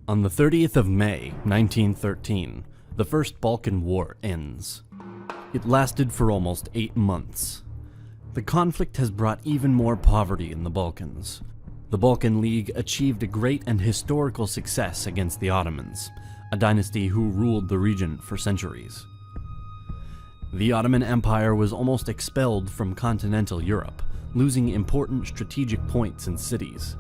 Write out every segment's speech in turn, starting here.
On the 30th of May, 1913, the First Balkan War ends. It lasted for almost 8 months. The conflict has brought even more poverty in the Balkans. The Balkan League achieved a great and historical success against the Ottomans, a dynasty who ruled the region for centuries. The Ottoman Empire was almost expelled from continental Europe, losing important strategic points and cities.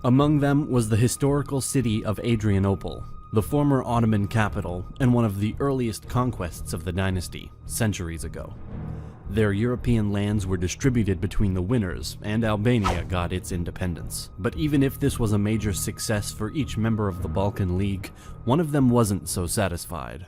Among them was the historical city of Adrianople, the former Ottoman capital and one of the earliest conquests of the dynasty, centuries ago. Their European lands were distributed between the winners, and Albania got its independence. But even if this was a major success for each member of the Balkan League, one of them wasn't so satisfied.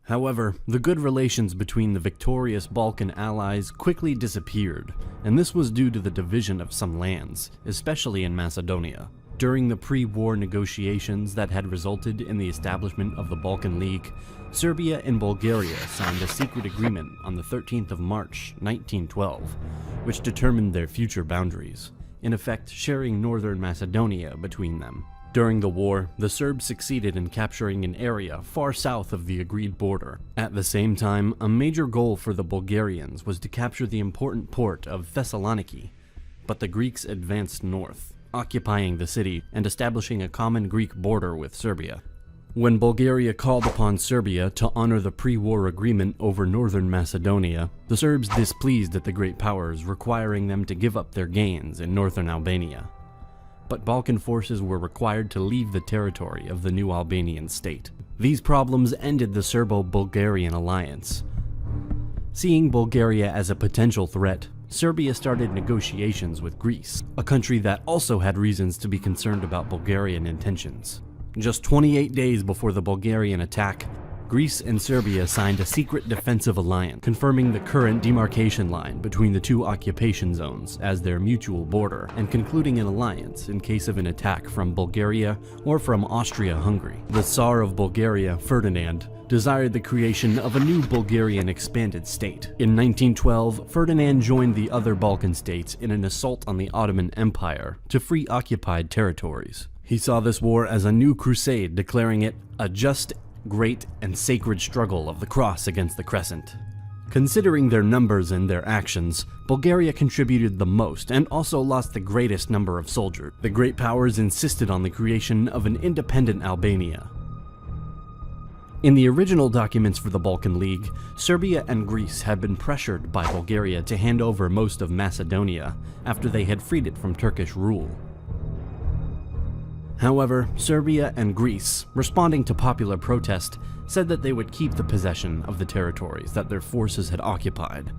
However, the good relations between the victorious Balkan allies quickly disappeared, and this was due to the division of some lands, especially in Macedonia. During the pre-war negotiations that had resulted in the establishment of the Balkan League, Serbia and Bulgaria signed a secret agreement on the 13th of March, 1912, which determined their future boundaries, in effect sharing northern Macedonia between them. During the war, the Serbs succeeded in capturing an area far south of the agreed border. At the same time, a major goal for the Bulgarians was to capture the important port of Thessaloniki, but the Greeks advanced north, occupying the city and establishing a common Greek border with Serbia. When Bulgaria called upon Serbia to honor the pre-war agreement over northern Macedonia, the Serbs displeased at the great powers requiring them to give up their gains in northern Albania. But Balkan forces were required to leave the territory of the new Albanian state. These problems ended the Serbo-Bulgarian alliance. Seeing Bulgaria as a potential threat, Serbia started negotiations with Greece, a country that also had reasons to be concerned about Bulgarian intentions. Just 28 days before the Bulgarian attack, Greece and Serbia signed a secret defensive alliance, confirming the current demarcation line between the two occupation zones as their mutual border, and concluding an alliance in case of an attack from Bulgaria or from Austria-Hungary. The Tsar of Bulgaria, Ferdinand, desired the creation of a new Bulgarian expanded state. In 1912, Ferdinand joined the other Balkan states in an assault on the Ottoman Empire to free occupied territories. He saw this war as a new crusade, declaring it a just, great, and sacred struggle of the cross against the crescent. Considering their numbers and their actions, Bulgaria contributed the most and also lost the greatest number of soldiers. The great powers insisted on the creation of an independent Albania. In the original documents for the Balkan League, Serbia and Greece had been pressured by Bulgaria to hand over most of Macedonia after they had freed it from Turkish rule. However, Serbia and Greece, responding to popular protest, said that they would keep the possession of the territories that their forces had occupied.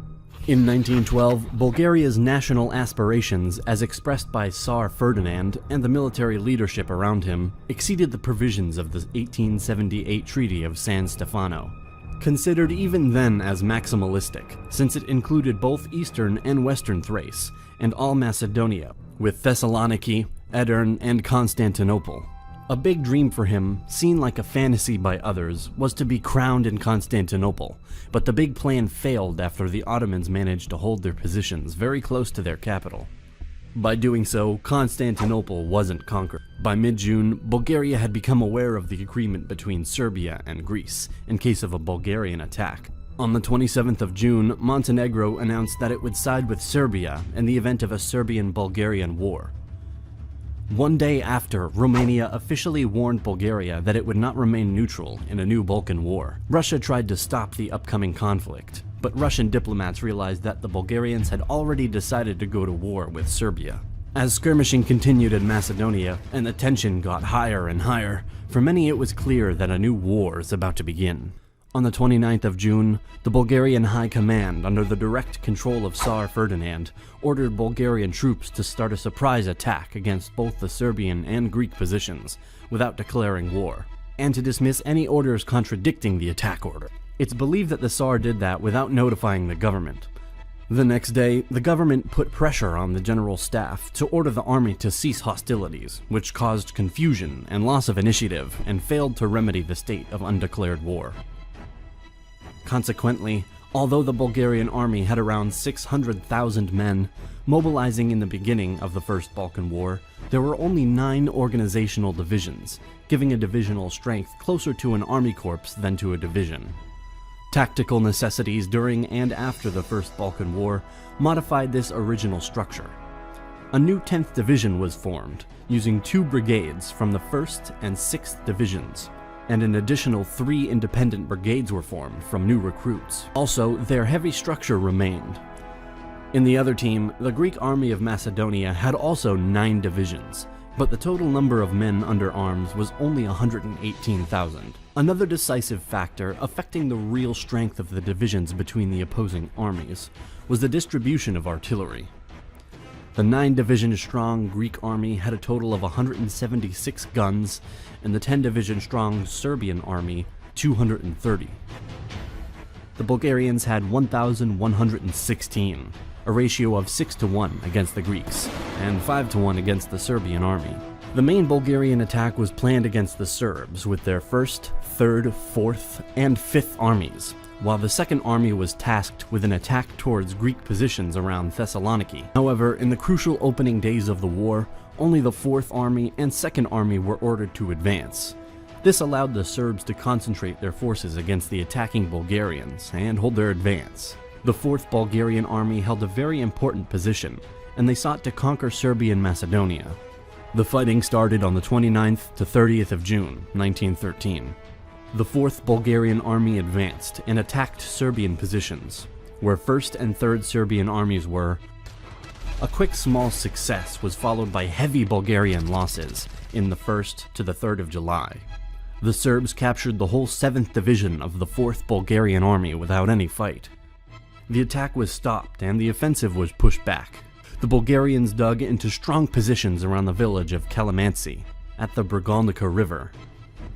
In 1912, Bulgaria's national aspirations, as expressed by Tsar Ferdinand and the military leadership around him, exceeded the provisions of the 1878 Treaty of San Stefano, considered even then as maximalistic, since it included both eastern and western Thrace, and all Macedonia, with Thessaloniki, Edirne, and Constantinople. A big dream for him, seen like a fantasy by others, was to be crowned in Constantinople, but the big plan failed after the Ottomans managed to hold their positions very close to their capital. By doing so, Constantinople wasn't conquered. By mid-June, Bulgaria had become aware of the agreement between Serbia and Greece in case of a Bulgarian attack. On the 27th of June, Montenegro announced that it would side with Serbia in the event of a Serbian-Bulgarian war. One day after, Romania officially warned Bulgaria that it would not remain neutral in a new Balkan war. Russia tried to stop the upcoming conflict, but Russian diplomats realized that the Bulgarians had already decided to go to war with Serbia. As skirmishing continued in Macedonia, and the tension got higher and higher, for many it was clear that a new war is about to begin. On the 29th of June, the Bulgarian High Command, under the direct control of Tsar Ferdinand, ordered Bulgarian troops to start a surprise attack against both the Serbian and Greek positions, without declaring war, and to dismiss any orders contradicting the attack order. It's believed that the Tsar did that without notifying the government. The next day, the government put pressure on the general staff to order the army to cease hostilities, which caused confusion and loss of initiative, and failed to remedy the state of undeclared war. Consequently, Although the Bulgarian army had around 600,000 men, mobilizing in the beginning of the First Balkan War, there were only 9 organizational divisions, giving a divisional strength closer to an army corps than to a division. Tactical necessities during and after the First Balkan War modified this original structure. A new 10th Division was formed, using 2 brigades from the 1st and 6th Divisions, and an additional 3 independent brigades were formed from new recruits. Also, their heavy structure remained. In the other team, the Greek army of Macedonia had also 9 divisions, but the total number of men under arms was only 118,000. Another decisive factor affecting the real strength of the divisions between the opposing armies was the distribution of artillery. The 9-division-strong Greek army had a total of 176 guns, and the 10-division-strong Serbian army 230. The Bulgarians had 1,116, a ratio of 6-to-1 against the Greeks, and 5-to-1 against the Serbian army. The main Bulgarian attack was planned against the Serbs with their 1st, 3rd, 4th, and 5th armies, while the Second Army was tasked with an attack towards Greek positions around Thessaloniki. However, in the crucial opening days of the war, only the 4th Army and 2nd Army were ordered to advance. This allowed the Serbs to concentrate their forces against the attacking Bulgarians and hold their advance. The 4th Bulgarian Army held a very important position, and they sought to conquer Serbia and Macedonia. The fighting started on the 29th to 30th of June, 1913. The 4th Bulgarian Army advanced and attacked Serbian positions, where 1st and 3rd Serbian armies were. A quick small success was followed by heavy Bulgarian losses in the 1st to the 3rd of July. The Serbs captured the whole 7th Division of the 4th Bulgarian Army without any fight. The attack was stopped and the offensive was pushed back. The Bulgarians dug into strong positions around the village of Kalamansi, at the Brigolnica River.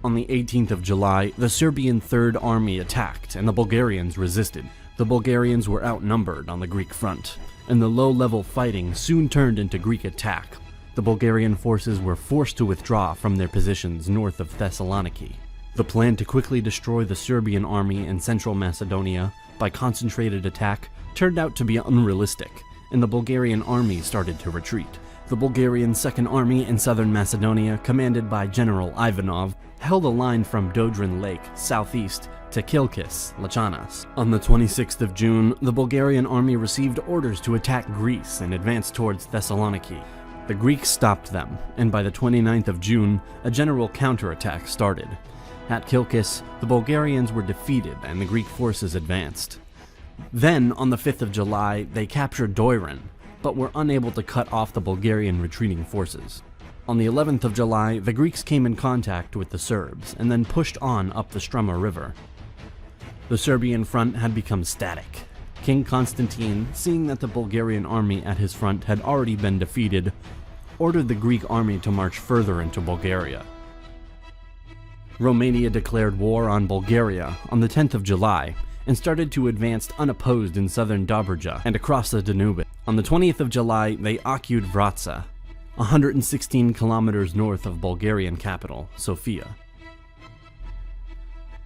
On the 18th of July, the Serbian 3rd Army attacked and the Bulgarians resisted. The Bulgarians were outnumbered on the Greek front, and the low-level fighting soon turned into Greek attack. The Bulgarian forces were forced to withdraw from their positions north of Thessaloniki. The plan to quickly destroy the Serbian army in central Macedonia by concentrated attack turned out to be unrealistic, and the Bulgarian army started to retreat. The Bulgarian Second Army in southern Macedonia, commanded by General Ivanov, held a line from Dodrin Lake southeast to Kilkis, Lachanas. On the 26th of June, the Bulgarian army received orders to attack Greece and advance towards Thessaloniki. The Greeks stopped them, and by the 29th of June, a general counterattack started. At Kilkis, the Bulgarians were defeated and the Greek forces advanced. Then, on the 5th of July, they captured Doiran, but were unable to cut off the Bulgarian retreating forces. On the 11th of July, the Greeks came in contact with the Serbs and then pushed on up the Struma River. The Serbian front had become static. King Constantine, seeing that the Bulgarian army at his front had already been defeated, ordered the Greek army to march further into Bulgaria. Romania declared war on Bulgaria on the 10th of July and started to advance unopposed in southern Dobruja and across the Danube. On the 20th of July, they occupied Vratsa, 116 kilometers north of Bulgarian capital, Sofia.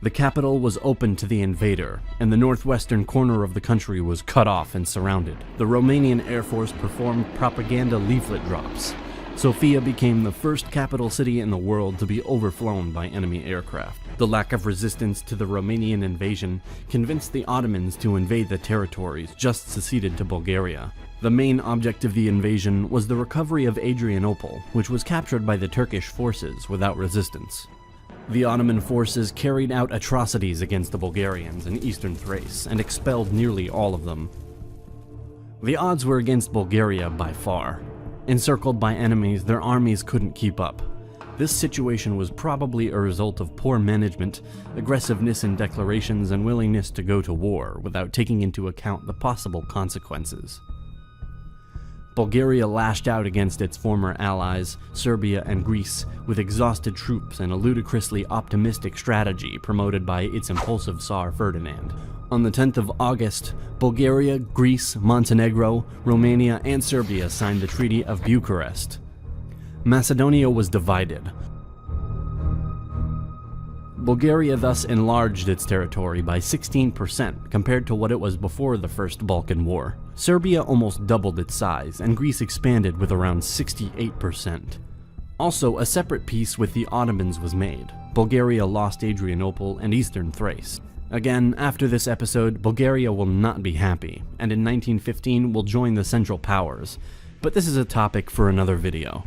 The capital was open to the invader, and the northwestern corner of the country was cut off and surrounded. The Romanian Air Force performed propaganda leaflet drops. Sofia became the first capital city in the world to be overflown by enemy aircraft. The lack of resistance to the Romanian invasion convinced the Ottomans to invade the territories just seceded to Bulgaria. The main object of the invasion was the recovery of Adrianople, which was captured by the Turkish forces without resistance. The Ottoman forces carried out atrocities against the Bulgarians in eastern Thrace and expelled nearly all of them. The odds were against Bulgaria by far. Encircled by enemies, their armies couldn't keep up. This situation was probably a result of poor management, aggressiveness in declarations, and willingness to go to war without taking into account the possible consequences. Bulgaria lashed out against its former allies, Serbia and Greece, with exhausted troops and a ludicrously optimistic strategy promoted by its impulsive Tsar Ferdinand. On the 10th of August, Bulgaria, Greece, Montenegro, Romania, and Serbia signed the Treaty of Bucharest. Macedonia was divided. Bulgaria thus enlarged its territory by 16% compared to what it was before the First Balkan War. Serbia almost doubled its size, and Greece expanded with around 68%. Also, a separate peace with the Ottomans was made. Bulgaria lost Adrianople and eastern Thrace. Again, after this episode, Bulgaria will not be happy, and in 1915 will join the Central Powers, but this is a topic for another video.